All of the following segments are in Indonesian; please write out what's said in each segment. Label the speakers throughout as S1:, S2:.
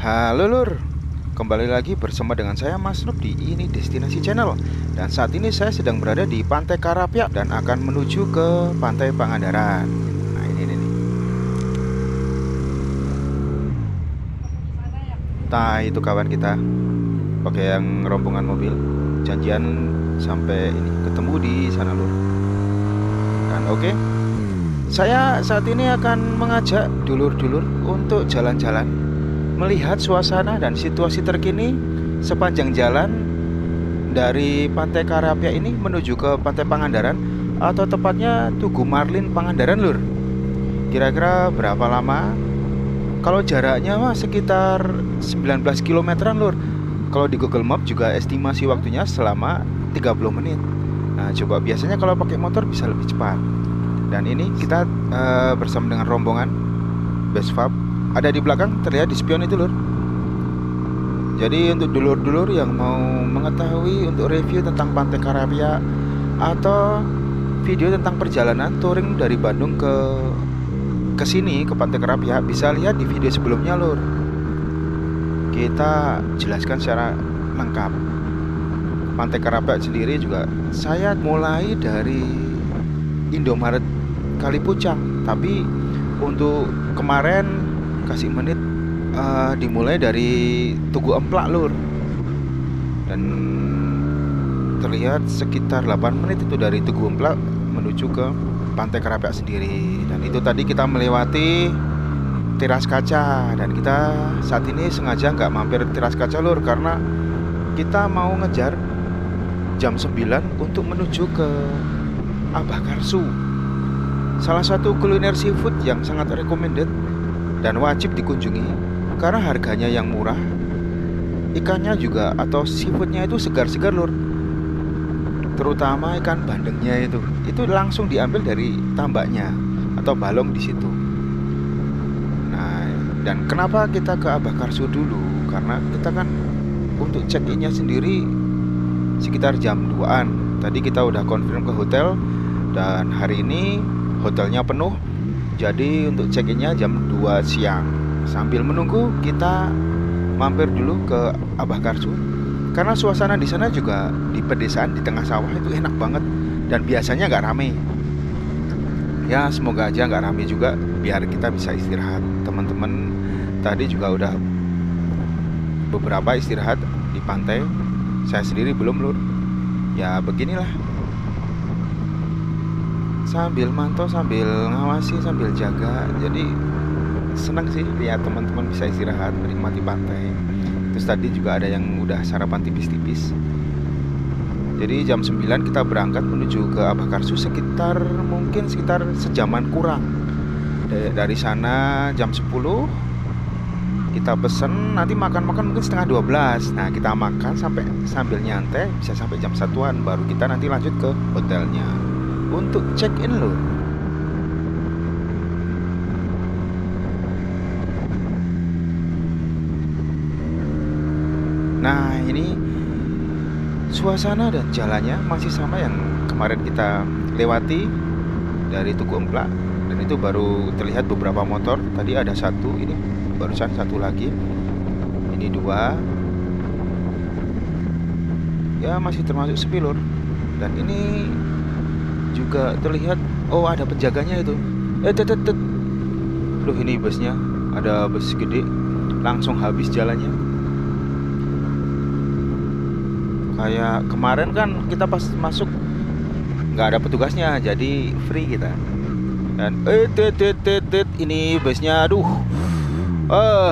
S1: Halo Lur, kembali lagi bersama dengan saya Mas Nup di Ini Destinasi Channel. Dan saat ini saya sedang berada di Pantai Karapia dan akan menuju ke Pantai Pangandaran. Nah ini nih. Nah itu kawan kita pakai yang rombongan mobil. Janjian sampai ini ketemu di sana Lur. Dan oke, saya saat ini akan mengajak dulur-dulur untuk jalan-jalan, melihat suasana dan situasi terkini sepanjang jalan dari Pantai Karapia ini menuju ke Pantai Pangandaran, atau tepatnya Tugu Marlin Pangandaran Lur. Kira-kira berapa lama? Kalau jaraknya mah sekitar 19 kilometeran Lur. Kalau di Google Map juga estimasi waktunya selama 30 menit. Nah coba, biasanya kalau pakai motor bisa lebih cepat. Dan ini kita bersama dengan rombongan Besfab. Ada di belakang, terlihat di spion itu Lur. Jadi untuk dulur-dulur yang mau mengetahui untuk review tentang Pantai Karapia atau video tentang perjalanan touring dari Bandung ke sini, ke Pantai Karapia, bisa lihat di video sebelumnya Lur. Kita jelaskan secara lengkap. Pantai Karapia sendiri juga saya mulai dari Indomaret Kalipucang, tapi untuk kemarin kasih menit dimulai dari Tugu Emplak Lur. Dan terlihat sekitar 8 menit itu dari Tugu Emplak menuju ke Pantai Karapia sendiri. Dan itu tadi kita melewati Teras Kaca. Dan kita saat ini sengaja nggak mampir Teras Kaca Lur, karena kita mau ngejar jam 9 untuk menuju ke Abah Karsu, salah satu kuliner seafood yang sangat recommended dan wajib dikunjungi karena harganya yang murah. Ikannya juga atau seafoodnya itu segar-segar Lur. Terutama ikan bandengnya itu langsung diambil dari tambaknya atau balong di situ. Nah, dan kenapa kita ke Abah Karsu dulu? Karena kita kan untuk check-innya sendiri sekitar jam 2-an. Tadi kita udah confirm ke hotel dan hari ini hotelnya penuh. Jadi untuk check-innya jam 2 siang. Sambil menunggu kita mampir dulu ke Abah Karsu, karena suasana di sana juga di pedesaan di tengah sawah itu enak banget dan biasanya nggak rame. Ya semoga aja nggak rame juga biar kita bisa istirahat. Teman-teman tadi juga udah beberapa istirahat di pantai. Saya sendiri belum Lur. Ya beginilah, sambil mantau, sambil ngawasi, sambil jaga. Jadi senang sih lihat teman-teman bisa istirahat, menikmati pantai. Terus tadi juga ada yang udah sarapan tipis-tipis. Jadi jam 9 kita berangkat menuju ke Abah Karsu, mungkin sekitar sejaman kurang. Dari sana jam 10 kita pesen, nanti makan-makan mungkin setengah 12. Nah kita makan sambil nyantai bisa sampai jam 1-an, baru kita nanti lanjut ke hotelnya untuk check in Lur. Nah ini suasana dan jalannya masih sama yang kemarin kita lewati dari Tugu Emplak. Dan itu baru terlihat beberapa motor. Tadi ada satu, ini barusan satu lagi, ini 2. Ya masih termasuk sepi Lur. Dan ini juga terlihat, oh ada penjaganya itu. Loh ini busnya, ada bus gede, langsung habis jalannya. Kayak kemarin kan kita pas masuk nggak ada petugasnya, jadi free kita. Dan ini busnya, aduh,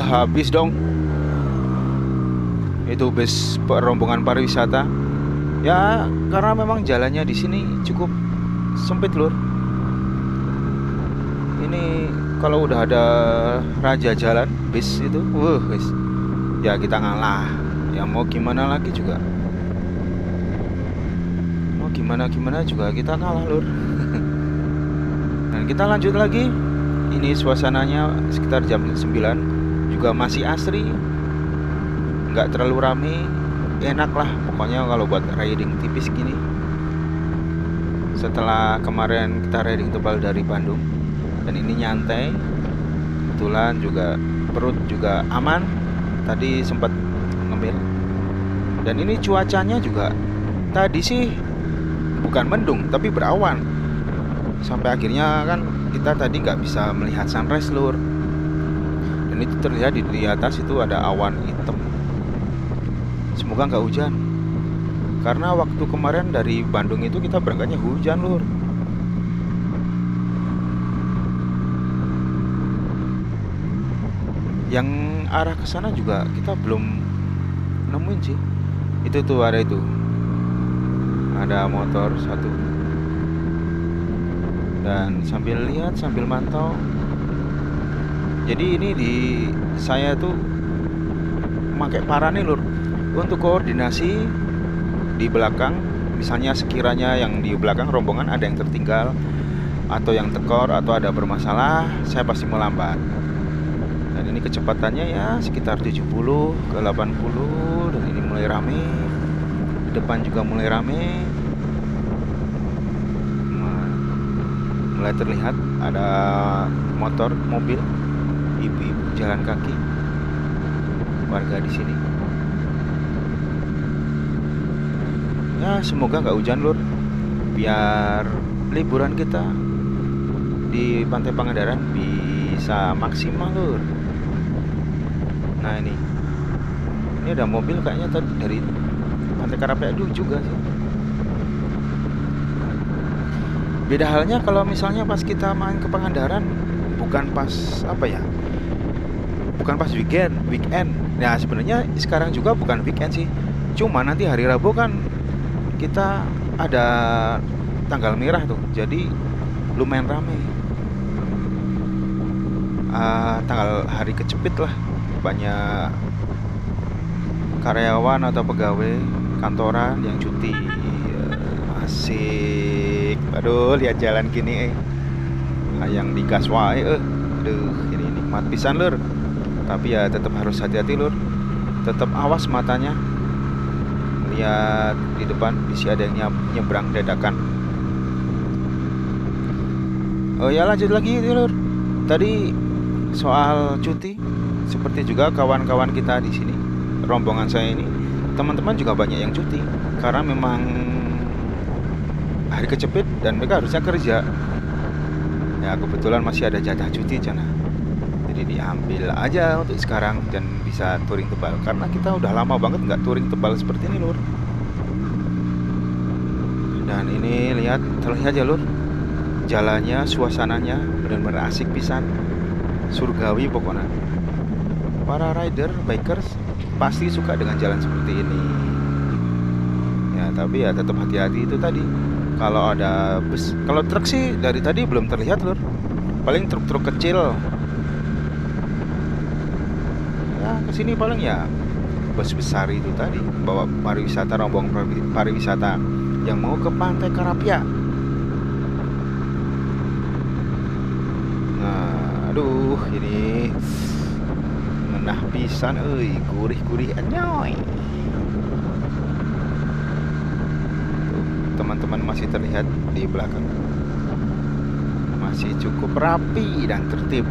S1: habis dong. Itu bus rombongan pariwisata. Ya karena memang jalannya di sini cukup sempit Lur. Ini kalau udah ada raja jalan bis itu, guys, ya kita ngalah. Ya mau gimana lagi juga, mau gimana juga kita kalah Lur. Dan kita lanjut lagi. Ini suasananya sekitar jam 9 juga masih asri, nggak terlalu rame, enak lah pokoknya kalau buat riding tipis gini. Setelah kemarin kita riding tebal dari Bandung, dan ini nyantai, kebetulan juga perut juga aman, tadi sempat ngemil. Dan ini cuacanya juga tadi sih bukan mendung tapi berawan. Sampai akhirnya kan kita tadi nggak bisa melihat sunrise lur. Dan itu terlihat di atas itu ada awan hitam. Semoga nggak hujan. Karena waktu kemarin dari Bandung itu kita berangkatnya hujan lur. Yang arah ke sana juga kita belum nemuin sih. Itu tuh ada itu. Ada motor satu. Dan sambil lihat, sambil mantau. Jadi ini saya tuh pakai parah nih lur untuk koordinasi di belakang. Misalnya sekiranya yang di belakang rombongan ada yang tertinggal atau yang tekor atau ada bermasalah, saya pasti melambat. Dan ini kecepatannya ya sekitar 70 ke 80. Dan ini mulai rame. Di depan juga mulai rame. Mulai terlihat ada motor, mobil, ibu-ibu jalan kaki, warga di sini. Ya semoga nggak hujan lur, biar liburan kita di Pantai Pangandaran bisa maksimal lur. Nah ini ada mobil kayaknya tadi dari Pantai Karapia juga sih. Beda halnya kalau misalnya pas kita main ke Pangandaran, bukan pas apa ya, bukan pas weekend. Nah sebenarnya sekarang juga bukan weekend sih, cuma nanti hari Rabu kan kita ada tanggal merah tuh, jadi lumayan rame. Tanggal hari kecepit lah, banyak karyawan atau pegawai kantoran yang cuti. Asik. Aduh lihat jalan gini yang digas wae aduh ini nikmat pisan lur. Tapi ya tetap harus hati-hati lur, tetap awas matanya. Lihat di depan bisa ada yang nyebrang dadakan. Oh ya lanjut lagi lur. Tadi soal cuti, seperti juga kawan-kawan kita di sini, rombongan saya ini, teman-teman juga banyak yang cuti karena memang hari kecepit dan mereka harusnya kerja. Ya kebetulan masih ada jatah cuti cana. Jadi diambil aja untuk sekarang dan bisa touring tebal, karena kita udah lama banget nggak touring tebal seperti ini lur. Dan ini terlihat ya lur, jalannya, suasananya benar-benar asik pisan, surgawi pokoknya. Para rider, bikers pasti suka dengan jalan seperti ini. Ya tapi ya tetap hati-hati itu tadi. Kalau ada bus, kalau truk sih dari tadi belum terlihat lur. Paling truk-truk kecil. Ya kesini paling ya bus besar itu tadi, bawa pariwisata, rombongan pariwisata yang mau ke Pantai Karapia. Nah, aduh ini menah pisan gurih-gurih anyoy. Teman-teman masih terlihat di belakang, masih cukup rapi dan tertib.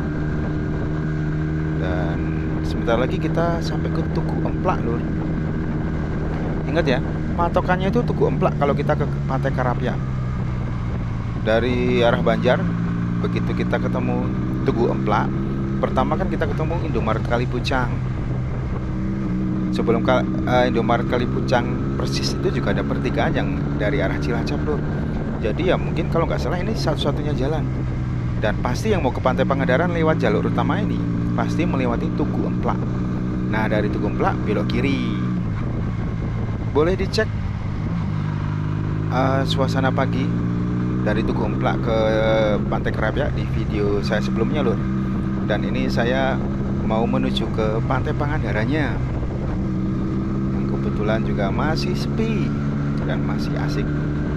S1: Dan sebentar lagi kita sampai ke Tugu Emplak lur. Ingat ya, patokannya itu Tugu Emplak kalau kita ke Pantai Karapia. Dari arah Banjar, begitu kita ketemu Tugu Emplak, pertama kan kita ketemu Indomaret Kalipucang. Sebelum Indomaret Kalipucang persis itu juga ada pertigaan yang dari arah Cilacap lur. Jadi ya mungkin kalau nggak salah ini satu-satunya jalan. Dan pasti yang mau ke Pantai Pangandaran lewat jalur utama ini pasti melewati Tugu Emplak. Nah dari Tugu Emplak belok kiri. Boleh dicek suasana pagi dari Tugu Emplak ke Pantai Karapia di video saya sebelumnya lur. Dan ini saya mau menuju ke Pantai Pangandarannya. Kebetulan juga masih sepi dan masih asik.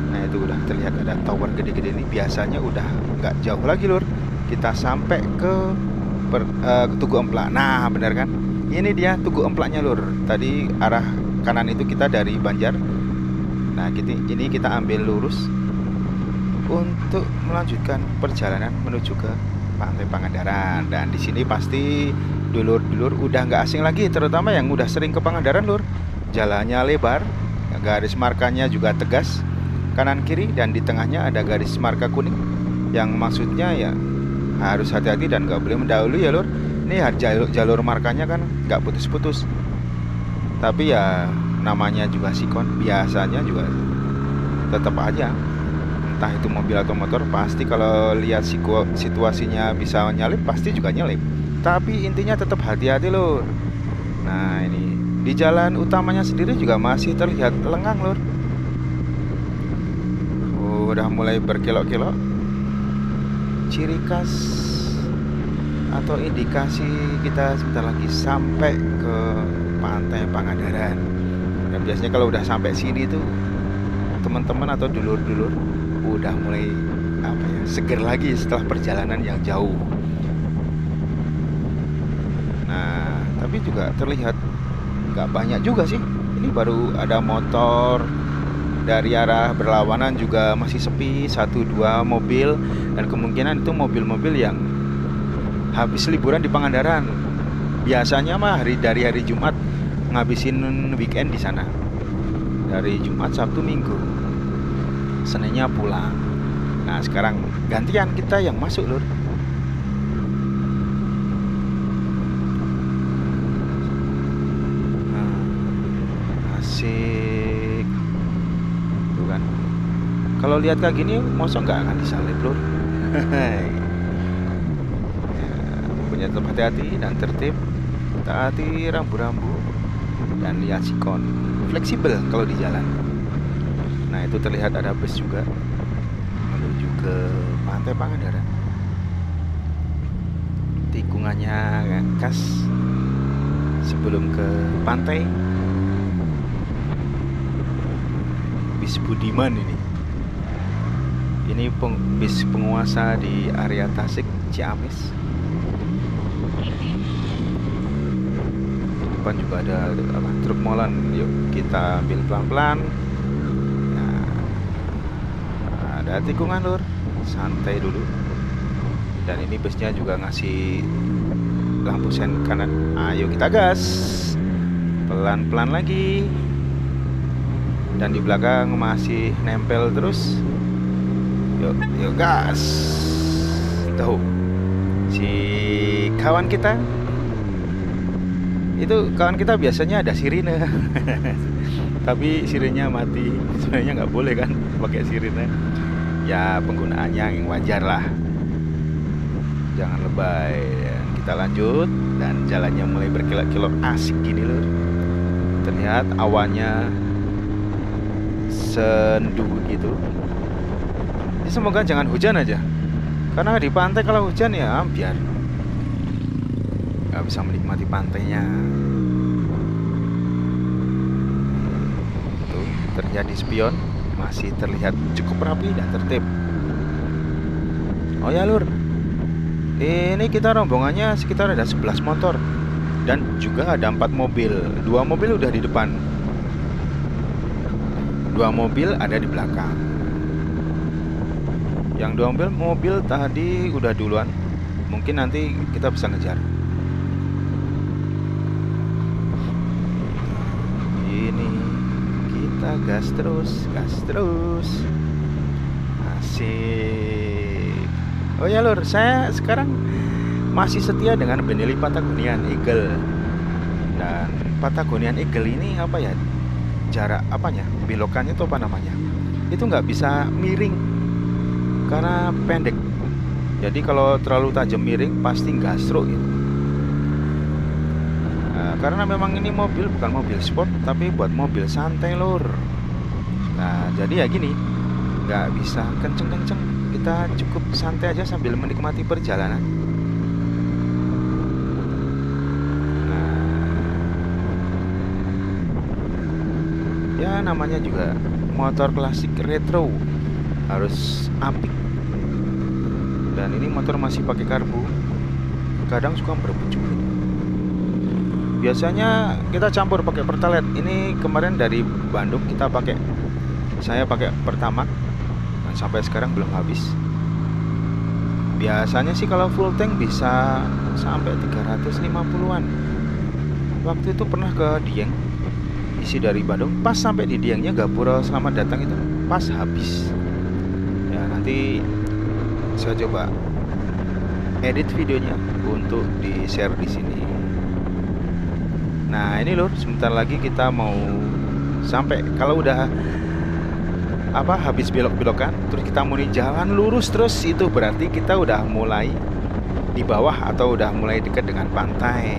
S1: Nah itu udah terlihat ada tower gede-gede ini. Biasanya udah nggak jauh lagi lur, kita sampai ke Tugu Emplak. Nah benar kan, ini dia Tugu Emplaknya lur. Tadi arah kanan itu kita dari Banjar. Nah ini kita ambil lurus untuk melanjutkan perjalanan menuju ke Pantai Pangandaran. Dan di sini pasti dulur-dulur udah nggak asing lagi, terutama yang udah sering ke Pangandaran, Lur. Jalannya lebar, garis markanya juga tegas, kanan kiri, dan di tengahnya ada garis marka kuning, yang maksudnya ya harus hati-hati dan nggak boleh mendahului ya, Lur. Ini jalur markanya kan nggak putus-putus, tapi ya namanya juga sikon, biasanya juga tetap aja, entah itu mobil atau motor, pasti kalau lihat situasinya bisa nyalip pasti juga nyalip. Tapi intinya tetap hati-hati, Lur. Nah, ini di jalan utamanya sendiri juga masih terlihat lengang, Lur. Udah mulai berkelok-kelok. Ciri khas atau indikasi kita sebentar lagi sampai ke Pantai Pangandaran. Dan biasanya kalau udah sampai sini tuh teman-teman atau dulur-dulur udah mulai seger lagi setelah perjalanan yang jauh. Nah, tapi juga terlihat nggak banyak juga sih. Ini baru ada motor dari arah berlawanan juga masih sepi, 1-2 mobil, dan kemungkinan itu mobil-mobil yang habis liburan di Pangandaran. Biasanya mah dari hari Jumat ngabisin weekend di sana. Dari Jumat, Sabtu, Minggu, Seninnya pulang. Nah, sekarang gantian kita yang masuk, Lur. Asik. Tuh kan. Kalau lihat kayak gini, mosok nggak akan disalip, Lur. Punya tetap hati-hati dan tertib, taati rambu-rambu, dan lihat sikon. Fleksibel kalau di jalan. Nah, itu terlihat ada bus juga menuju ke Pantai Pangandaran. Tikungannya khas sebelum ke pantai. Bis Budiman ini. Ini bis penguasa di area Tasik, Ciamis. Depan juga ada truk molen. Yuk kita ambil pelan-pelan. Nah, ada tikungan, Lur, santai dulu. Dan ini busnya juga ngasih lampu sen kanan. Ayo kita gas, pelan-pelan lagi. Dan di belakang masih nempel terus. Yuk gas. Tuh, si kawan kita itu, kawan kita biasanya ada sirine. Tapi sirinenya mati. Sebenarnya nggak boleh kan pakai sirine. Ya penggunaannya yang wajar lah, jangan lebay. Kita lanjut dan jalannya mulai berkelok-kelok asik gini, Lur. Terlihat awannya sendu gitu. Jadi semoga jangan hujan aja, karena di pantai kalau hujan ya biar nggak bisa menikmati pantainya. Tuh, terjadi spion, masih terlihat cukup rapi dan tertib. Oh ya, Lur, ini kita rombongannya sekitar ada 11 motor, dan juga ada 4 mobil. 2 mobil udah di depan, 2 mobil ada di belakang. Yang 2 mobil tadi udah duluan, mungkin nanti kita bisa ngejar. Gas terus, asik. Oh ya, Lur, saya sekarang masih setia dengan Benelli Patagonian Eagle. Dan Patagonian Eagle ini jarak belokannya itu itu nggak bisa miring karena pendek. Jadi kalau terlalu tajam miring pasti gasro gitu. Karena memang ini mobil bukan mobil sport, tapi buat mobil santai, Lur. Nah, jadi ya gini, nggak bisa kenceng-kenceng. Kita cukup santai aja sambil menikmati perjalanan. Nah, ya namanya juga motor klasik retro, harus apik. Dan ini motor masih pakai karbu, kadang suka berebut juga. Biasanya kita campur pakai Pertalite. Ini kemarin dari Bandung saya pakai Pertamax, dan sampai sekarang belum habis. Biasanya sih kalau full tank bisa sampai 350-an. Waktu itu pernah ke Dieng, isi dari Bandung, pas sampai di Diengnya Gapura selamat datang itu pas habis. Ya nanti saya coba edit videonya untuk di share di sini. Nah ini lur, sebentar lagi kita mau sampai. Kalau udah habis belok-belokan, terus kita mau jalan lurus terus, itu berarti kita udah mulai di bawah atau udah mulai dekat dengan pantai.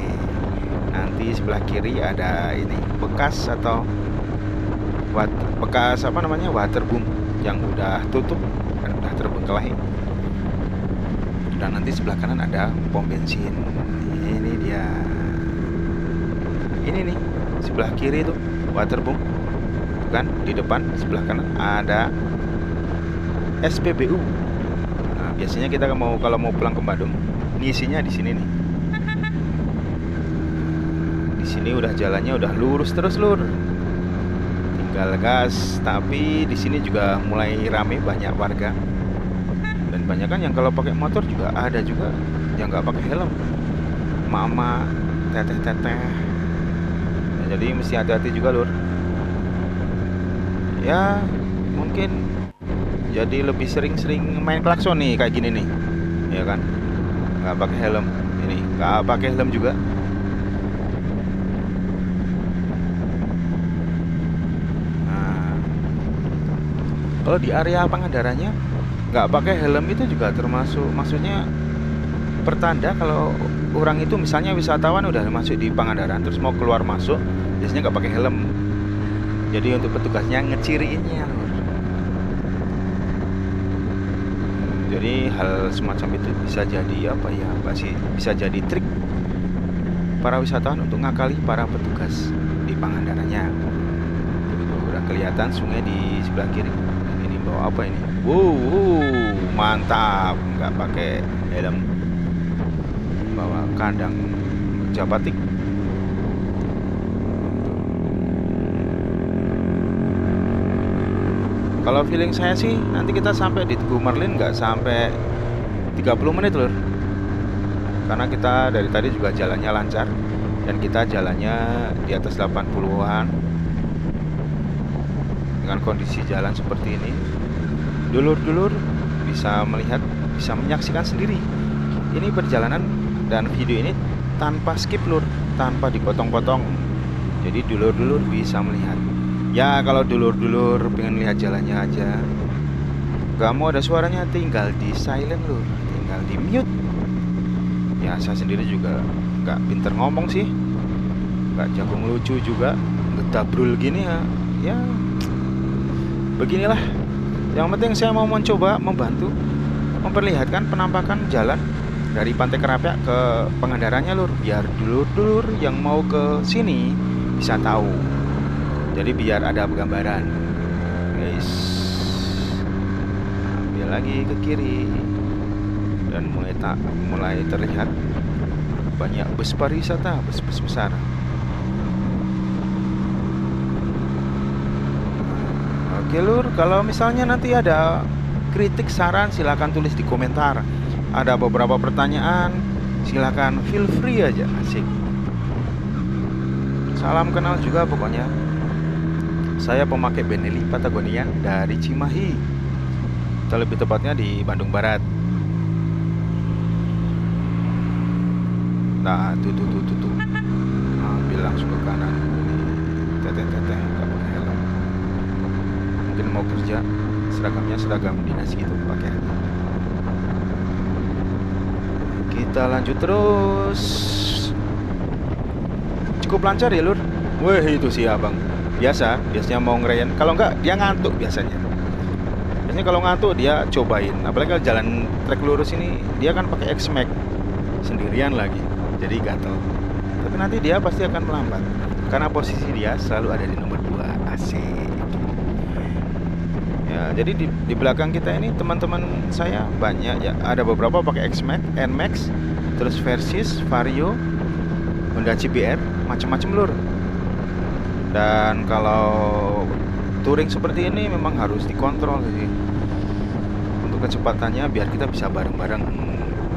S1: Nanti sebelah kiri ada ini bekas waterboom yang udah tutup dan udah terbengkelai. Dan nanti sebelah kanan ada pom bensin. Ini dia. Ini nih sebelah kiri itu waterboom. Kan di depan sebelah kanan ada SPBU. Nah, biasanya kita kalau mau pulang ke Bandung ngisinya di sini nih. Di sini udah jalannya udah lurus terus lur. Tinggal gas, tapi di sini juga mulai rame, banyak warga. Dan banyak kan yang kalau pakai motor juga ada juga yang nggak pakai helm. Mama, teteh-teteh. Nah, jadi mesti hati-hati juga lur. Ya mungkin jadi lebih sering-sering main klakson nih kayak gini nih, ya kan, nggak pakai helm. Ini nggak pakai helm juga. Nah, kalau di area Pangandarannya nggak pakai helm itu juga termasuk, maksudnya pertanda kalau orang itu misalnya wisatawan udah masuk di Pangandaran terus mau keluar masuk, biasanya nggak pakai helm. Jadi untuk petugasnya ngeciriinnya. Jadi hal semacam itu bisa jadi bisa jadi trik para wisatawan untuk ngakali para petugas di Pangandarannya. Begitu udah kelihatan sungai di sebelah kiri. Ini bawa apa ini? Wow, mantap, nggak pakai helm. Bawa kandang jabatik. Kalau feeling saya sih nanti kita sampai di Tugu Marlin nggak sampai 30 menit lur. Karena kita dari tadi juga jalannya lancar dan kita jalannya di atas 80-an. Dengan kondisi jalan seperti ini, dulur-dulur bisa melihat, bisa menyaksikan sendiri. Ini perjalanan dan video ini tanpa skip lur, tanpa dipotong-potong. Jadi dulur-dulur bisa melihat. Ya kalau dulur-dulur pengen lihat jalannya aja, gak mau ada suaranya, tinggal di silent lur, tinggal di mute. Ya saya sendiri juga gak pinter ngomong sih, gak jago ngelucu juga, ngetabrul gini ya. Ya beginilah. Yang penting saya mau mencoba membantu memperlihatkan penampakan jalan dari Pantai Kerapiak ke Pangandarannya lur, biar dulur-dulur yang mau ke sini bisa tahu. Jadi biar ada gambaran, guys. Ambil lagi ke kiri dan mulai terlihat banyak bus pariwisata, bus-bus besar. Oke lur, kalau misalnya nanti ada kritik saran silahkan tulis di komentar. Ada beberapa pertanyaan silahkan feel free aja, asik. Salam kenal juga pokoknya. Saya pemakai Benelli Patagonia dari Cimahi, atau lebih tepatnya di Bandung Barat. Nah, tuh. Ambil langsung ke kanan. Teteh nggak pakai helm. Mungkin mau kerja, seragamnya seragam dinas gitu, pakai helm. Kita lanjut terus. Cukup lancar ya lur. Wih itu sih abang. Biasanya mau ngerayain. Kalau enggak dia ngantuk biasanya. Biasanya kalau ngantuk dia cobain. Apalagi kalau jalan trek lurus ini dia kan pakai X-Max sendirian lagi, jadi gatel. Tapi nanti dia pasti akan melambat karena posisi dia selalu ada di nomor 2. Asik. Ya, jadi di belakang kita ini teman-teman saya banyak ya. Ada beberapa pakai X-Max, N-Max, terus Versys, Vario, Honda CBR, macam-macam lur. Dan kalau touring seperti ini memang harus dikontrol sih untuk kecepatannya biar kita bisa bareng-bareng.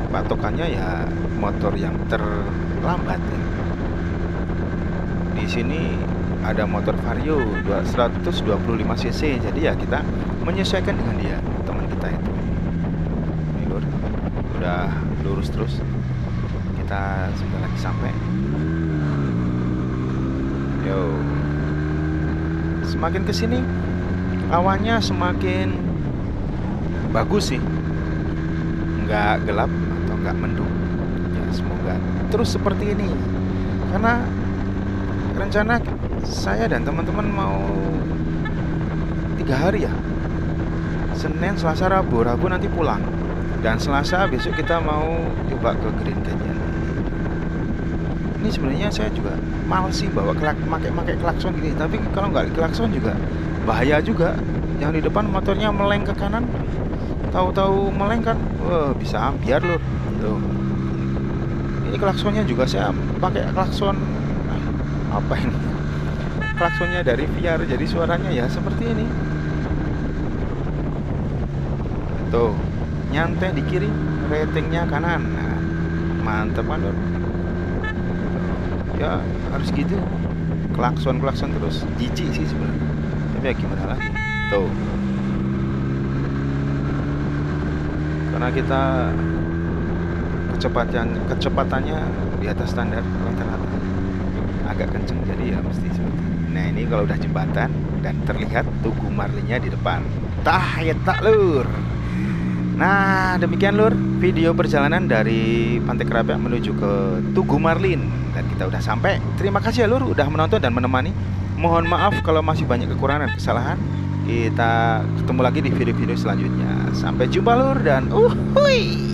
S1: Patokannya ya motor yang terlambat ya. Di sini ada motor Vario 125 cc, jadi ya kita menyesuaikan dengan dia, teman kita itu. Ini lur, udah lurus terus, kita sebentar lagi sampai. Yo, semakin kesini awannya semakin bagus sih, nggak gelap atau nggak mendung ya, semoga terus seperti ini, karena rencana saya dan teman-teman mau 3 hari ya, Senin, Selasa, Rabu nanti pulang, dan Selasa besok kita mau coba ke Grand Canyon. Ini sebenarnya saya juga males sih bawa pakai klakson gini, tapi kalau nggak klakson juga bahaya juga. Yang di depan motornya meleng ke kanan, tahu-tahu meleng kan, bisa ambiar lur. Tuh. Ini klaksonnya juga saya pakai klakson apa ini? Klaksonnya dari VR, jadi suaranya ya seperti ini. Tuh, nyantai di kiri, ratingnya kanan. Nah, mantep kan lur. Ya harus gitu, klakson terus, jijik sih sebenarnya, tapi ya gimana lagi. Tuh, karena kita kecepatannya di atas standar rata-rata, agak kenceng, jadi ya mesti seperti ini. Nah ini kalau udah jembatan dan terlihat Tugu Marlinnya di depan, ya tak lur. Nah demikian lur video perjalanan dari Pantai Kerapiak menuju ke Tugu Marlin, dan kita udah sampai. Terima kasih ya lur udah menonton dan menemani. Mohon maaf kalau masih banyak kekurangan dan kesalahan. Kita ketemu lagi di video-video selanjutnya. Sampai jumpa lur, dan hui.